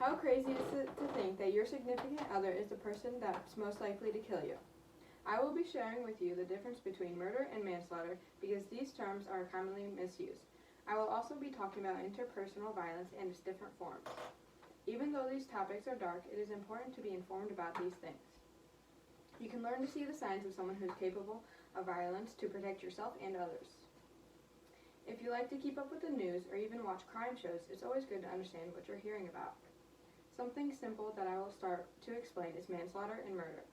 How crazy is it to think that your significant other is the person that's most likely to kill you? I will be sharing with you the difference between murder and manslaughter because these terms are commonly misused. I will also be talking about interpersonal violence and its different forms. Even though these topics are dark, it is important to be informed about these things. You can learn to see the signs of someone who is capable of violence to protect yourself and others. If you like to keep up with the news or even watch crime shows, it's always good to understand what you're hearing about. Something simple that I will start to explain is manslaughter and murder.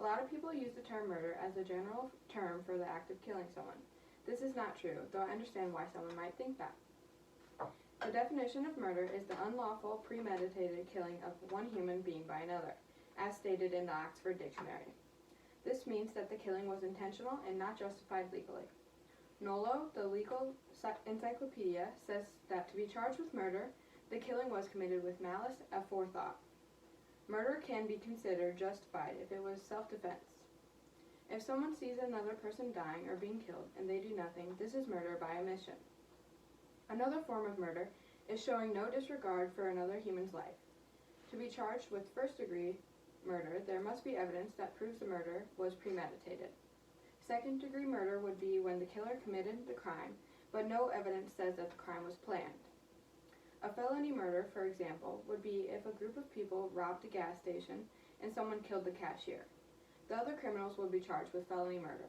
A lot of people use the term murder as a general term for the act of killing someone. This is not true, though I understand why someone might think that. The definition of murder is the unlawful, premeditated killing of one human being by another, as stated in the Oxford Dictionary. This means that the killing was intentional and not justified legally. Nolo, the legal encyclopedia, says that to be charged with murder, the killing was committed with malice aforethought. Murder can be considered justified if it was self-defense. If someone sees another person dying or being killed and they do nothing, this is murder by omission. Another form of murder is showing no disregard for another human's life. To be charged with first-degree murder, there must be evidence that proves the murder was premeditated. Second-degree murder would be when the killer committed the crime, but no evidence says that the crime was planned. A felony murder, for example, would be if a group of people robbed a gas station and someone killed the cashier. The other criminals would be charged with felony murder.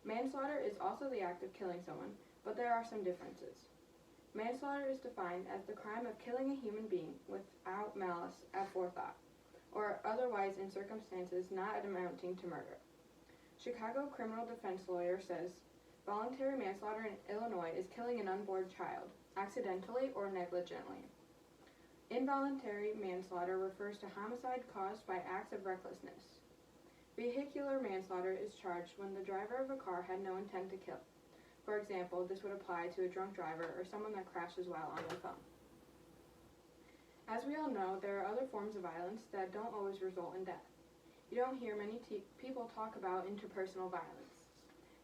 Manslaughter is also the act of killing someone, but there are some differences. Manslaughter is defined as the crime of killing a human being without malice aforethought, or otherwise in circumstances not amounting to murder. Chicago criminal defense lawyer says, voluntary manslaughter in Illinois is killing an unborn child, accidentally or negligently. Involuntary manslaughter refers to homicide caused by acts of recklessness. Vehicular manslaughter is charged when the driver of a car had no intent to kill. For example, this would apply to a drunk driver or someone that crashes while on their phone. As we all know, there are other forms of violence that don't always result in death. You don't hear many people talk about interpersonal violence.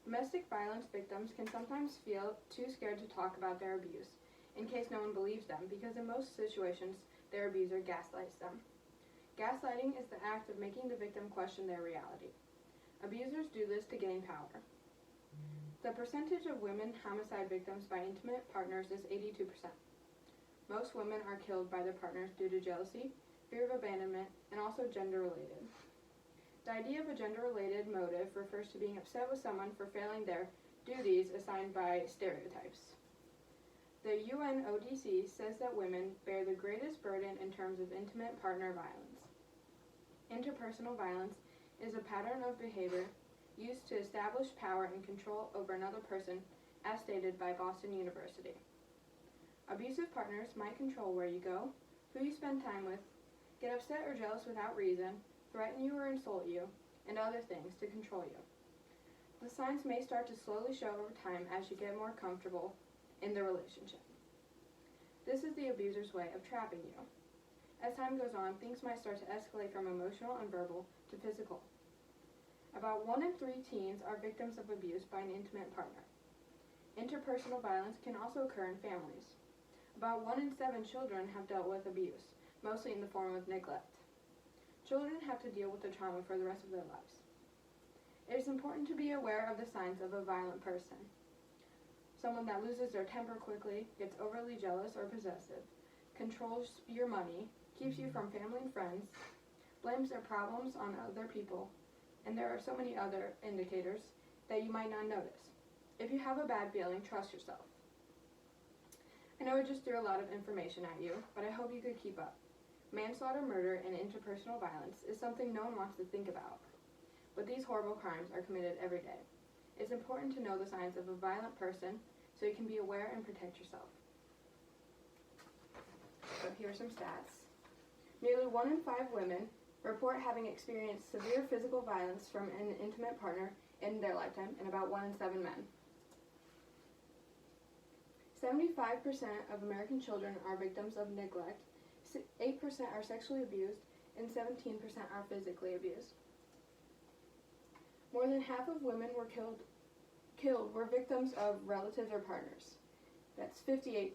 Domestic violence victims can sometimes feel too scared to talk about their abuse, in case no one believes them, because in most situations, their abuser gaslights them. Gaslighting is the act of making the victim question their reality. Abusers do this to gain power. The percentage of women homicide victims by intimate partners is 82%. Most women are killed by their partners due to jealousy, fear of abandonment, and also gender-related. The idea of a gender-related motive refers to being upset with someone for failing their duties assigned by stereotypes. The UNODC says that women bear the greatest burden in terms of intimate partner violence. Interpersonal violence is a pattern of behavior used to establish power and control over another person, as stated by Boston University. Abusive partners might control where you go, who you spend time with, get upset or jealous without reason, threaten you or insult you, and other things to control you. The signs may start to slowly show over time as you get more comfortable in the relationship. This is the abuser's way of trapping you. As time goes on, things might start to escalate from emotional and verbal to physical. About 1 in 3 teens are victims of abuse by an intimate partner. Interpersonal violence can also occur in families. About 1 in 7 children have dealt with abuse, mostly in the form of neglect. Children have to deal with the trauma for the rest of their lives. It is important to be aware of the signs of a violent person. Someone that loses their temper quickly, gets overly jealous or possessive, controls your money, keeps you from family and friends, blames their problems on other people, and there are so many other indicators that you might not notice. If you have a bad feeling, trust yourself. I know I just threw a lot of information at you, but I hope you could keep up. Manslaughter, murder, and interpersonal violence is something no one wants to think about, but these horrible crimes are committed every day. It's important to know the signs of a violent person so you can be aware and protect yourself. So here are some stats. Nearly 1 in 5 women report having experienced severe physical violence from an intimate partner in their lifetime, and about 1 in 7 men. 75% of American children are victims of neglect, 8% are sexually abused, and 17% are physically abused. More than half of women were victims of relatives or partners. That's 58%.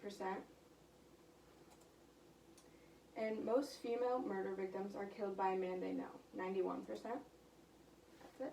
And most female murder victims are killed by a man they know, 91%. That's it.